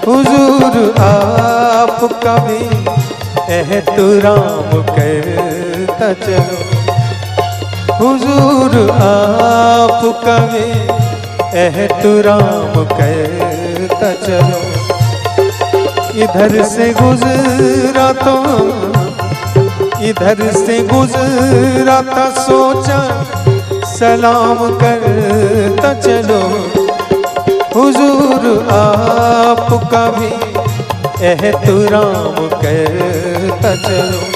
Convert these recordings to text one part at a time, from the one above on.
हुजूर आपका भी एहतराम करता चलो, हुजूर आपका भी एहतराम करता चलो। इधर से गुजरा तो इधर से गुजरा था, सोचा सलाम करता चलो, हुजूर आपका भी एहतराम करता चलो।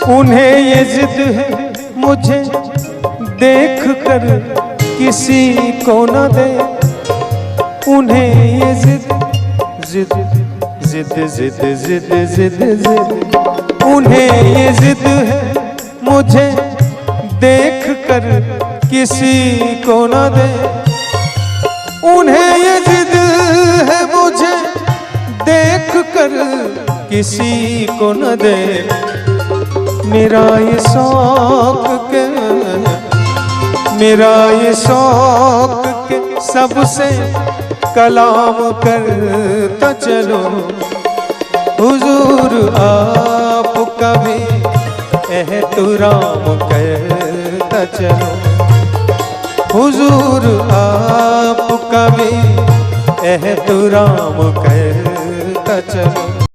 उन्हें ये जिद है मुझे देख कर किसी को न दे, उन्हें ये जिद जिद जिद जिद जिद जिद जिद, उन्हें ये जिद है मुझे देख कर किसी को न दे, उन्हें ये जिद है मुझे देख कर किसी को न दे। मेरा ये शौक के मेरा ये शौक के सबसे कलाम करता चलो, हुजूर आपका भी एहतराम करता चलो, हुजूर आपका भी एहतराम करता चलो।